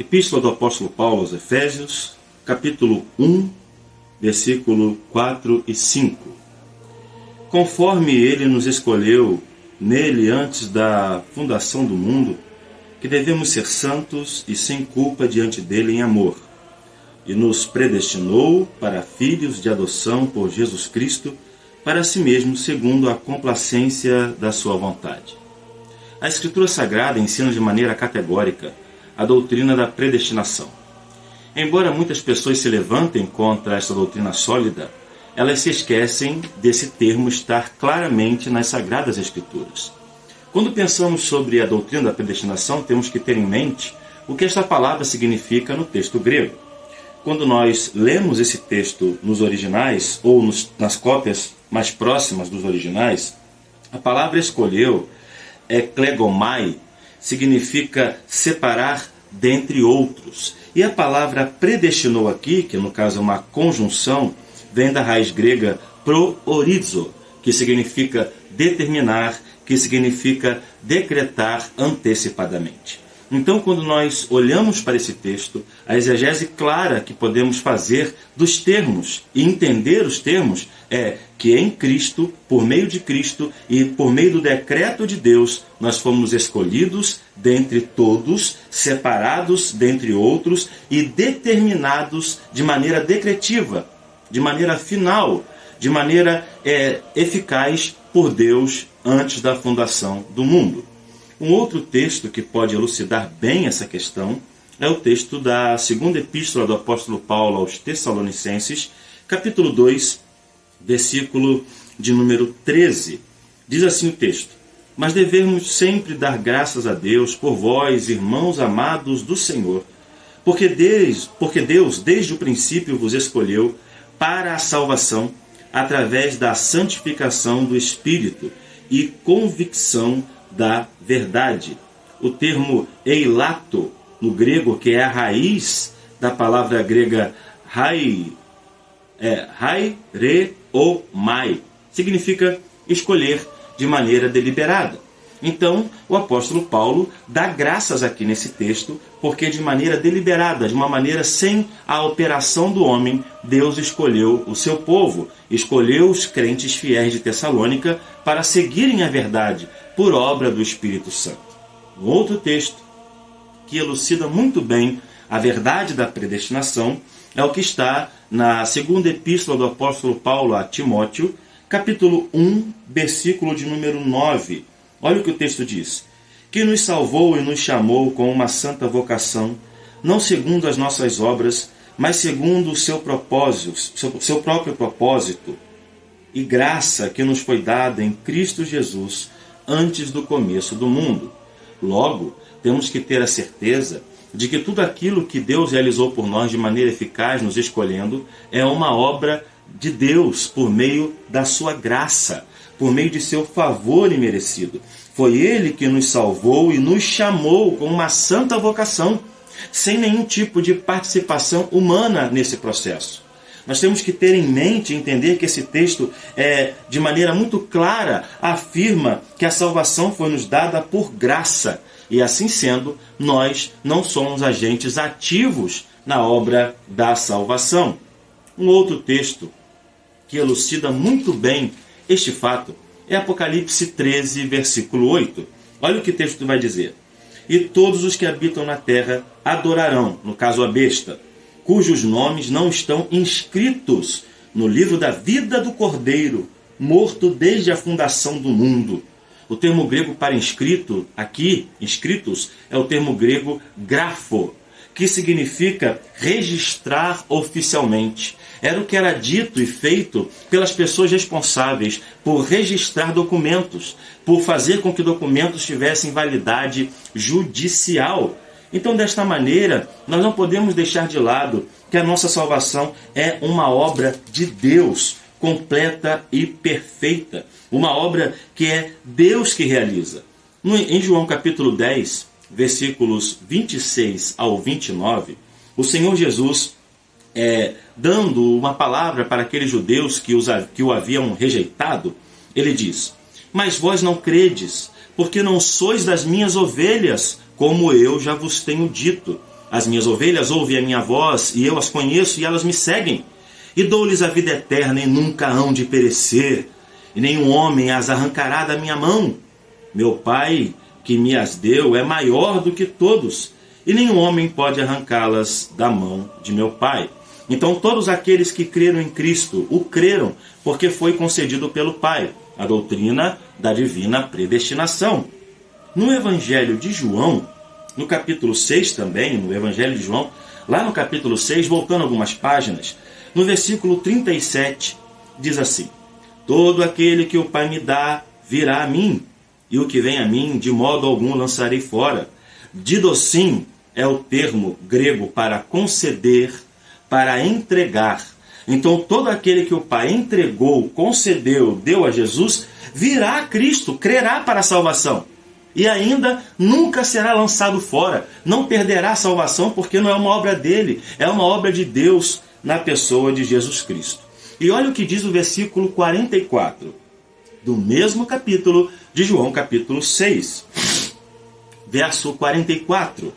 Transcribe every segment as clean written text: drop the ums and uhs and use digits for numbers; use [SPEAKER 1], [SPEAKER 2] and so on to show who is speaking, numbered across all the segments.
[SPEAKER 1] Epístola do apóstolo Paulo aos Efésios, capítulo 1, versículo 4 e 5. Conforme ele nos escolheu nele antes da fundação do mundo, que devemos ser santos e sem culpa diante dele em amor, e nos predestinou para filhos de adoção por Jesus Cristo, para si mesmo, segundo a complacência da sua vontade. A Escritura Sagrada ensina de maneira categórica a doutrina da predestinação. Embora muitas pessoas se levantem contra esta doutrina sólida, elas se esquecem desse termo estar claramente nas Sagradas Escrituras. Quando pensamos sobre a doutrina da predestinação, temos que ter em mente o que esta palavra significa no texto grego. Quando nós lemos esse texto nos originais ou nas cópias mais próximas dos originais, a palavra escolheu, eklegomai, significa separar dentre outros. E a palavra predestinou aqui, que no caso é uma conjunção, vem da raiz grega proorizo, que significa determinar, que significa decretar antecipadamente. Então, quando nós olhamos para esse texto, a exegese clara que podemos fazer dos termos e entender os termos é que em Cristo, por meio de Cristo e por meio do decreto de Deus, nós fomos escolhidos dentre todos, separados dentre outros e determinados de maneira decretiva, de maneira final, de maneira eficaz por Deus antes da fundação do mundo. Um outro texto que pode elucidar bem essa questão é o texto da segunda epístola do apóstolo Paulo aos Tessalonicenses, capítulo 2, versículo de número 13. Diz assim o texto: Mas devemos sempre dar graças a Deus por vós, irmãos amados do Senhor, porque Deus desde o princípio vos escolheu para a salvação através da santificação do Espírito e convicção da verdade. O termo eilato, no grego, que é a raiz da palavra grega mai, significa escolher de maneira deliberada. Então, o apóstolo Paulo dá graças aqui nesse texto, porque de maneira deliberada, de uma maneira sem a operação do homem, Deus escolheu o seu povo, escolheu os crentes fiéis de Tessalônica para seguirem a verdade por obra do Espírito Santo. Um outro texto que elucida muito bem a verdade da predestinação é o que está na segunda epístola do apóstolo Paulo a Timóteo, capítulo 1, versículo de número 9. Olha o que o texto diz: Que nos salvou e nos chamou com uma santa vocação, não segundo as nossas obras, mas segundo o seu propósito, seu próprio propósito e graça que nos foi dada em Cristo Jesus antes do começo do mundo. Logo, temos que ter a certeza de que tudo aquilo que Deus realizou por nós de maneira eficaz, nos escolhendo, é uma obra de Deus por meio da sua graça, por meio de seu favor imerecido. Foi Ele que nos salvou e nos chamou com uma santa vocação, sem nenhum tipo de participação humana nesse processo. Nós temos que ter em mente e entender que esse texto, de maneira muito clara, afirma que a salvação foi nos dada por graça. E assim sendo, nós não somos agentes ativos na obra da salvação. Um outro texto que elucida muito bem este fato é Apocalipse 13, versículo 8. Olha o que o texto vai dizer: E todos os que habitam na terra adorarão, no caso a besta, cujos nomes não estão inscritos no livro da vida do Cordeiro, morto desde a fundação do mundo. O termo grego para inscrito, aqui, inscritos, é o termo grego grafo, que significa registrar oficialmente. Era o que era dito e feito pelas pessoas responsáveis por registrar documentos, por fazer com que documentos tivessem validade judicial. Então, desta maneira, nós não podemos deixar de lado que a nossa salvação é uma obra de Deus, completa e perfeita. Uma obra que é Deus que realiza. Em João capítulo 10, versículos 26 ao 29, o Senhor Jesus, dando uma palavra para aqueles judeus que o haviam rejeitado, ele diz: Mas vós não credes, porque não sois das minhas ovelhas, como eu já vos tenho dito. As minhas ovelhas ouvem a minha voz, e eu as conheço, e elas me seguem. E dou-lhes a vida eterna, e nunca hão de perecer, e nenhum homem as arrancará da minha mão. Meu Pai, que me as deu, é maior do que todos, e nenhum homem pode arrancá-las da mão de meu Pai. Então todos aqueles que creram em Cristo o creram, porque foi concedido pelo Pai a doutrina da divina predestinação. No Evangelho de João, no capítulo 6 também, no Evangelho de João, lá no capítulo 6, voltando algumas páginas, no versículo 37, diz assim: todo aquele que o Pai me dá virá a mim, e o que vem a mim, de modo algum lançarei fora. Didosim é o termo grego para conceder, para entregar. Então todo aquele que o Pai entregou, concedeu, deu a Jesus, virá a Cristo, crerá para a salvação. E ainda nunca será lançado fora, não perderá a salvação, porque não é uma obra dele, é uma obra de Deus na pessoa de Jesus Cristo. E olha o que diz o versículo 44, do mesmo capítulo de João, capítulo 6, verso 44.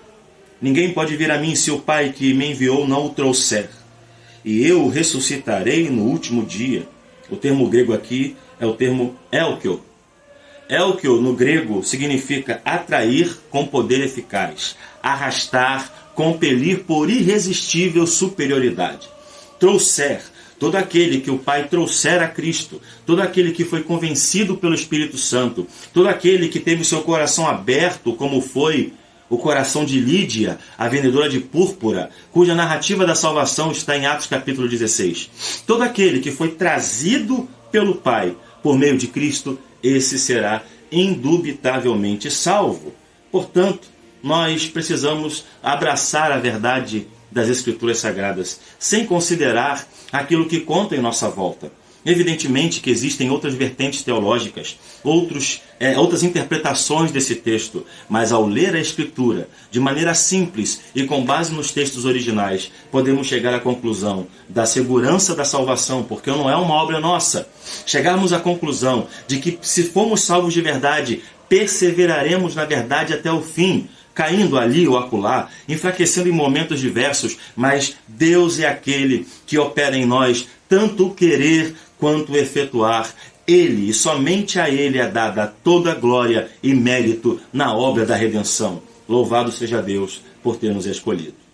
[SPEAKER 1] Ninguém pode vir a mim se o Pai que me enviou não o trouxer, e eu o ressuscitarei no último dia. O termo grego aqui é o termo elkio. Elkio, no grego, significa atrair com poder eficaz, arrastar, compelir por irresistível superioridade. Trouxer, todo aquele que o Pai trouxer a Cristo, todo aquele que foi convencido pelo Espírito Santo, todo aquele que teve seu coração aberto, como foi o coração de Lídia, a vendedora de púrpura, cuja narrativa da salvação está em Atos capítulo 16. Todo aquele que foi trazido pelo Pai por meio de Cristo, esse será indubitavelmente salvo. Portanto, nós precisamos abraçar a verdade das Escrituras Sagradas, sem considerar aquilo que conta em nossa volta. Evidentemente que existem outras vertentes teológicas, outras interpretações desse texto, mas ao ler a Escritura de maneira simples e com base nos textos originais, podemos chegar à conclusão da segurança da salvação, porque não é uma obra nossa. Chegarmos à conclusão de que, se formos salvos de verdade, perseveraremos na verdade até o fim, caindo ali ou acolá, enfraquecendo em momentos diversos, mas Deus é aquele que opera em nós tanto o querer quanto o efetuar. Ele, e somente a Ele, é dada toda a glória e mérito na obra da redenção. Louvado seja Deus por ter nos escolhido.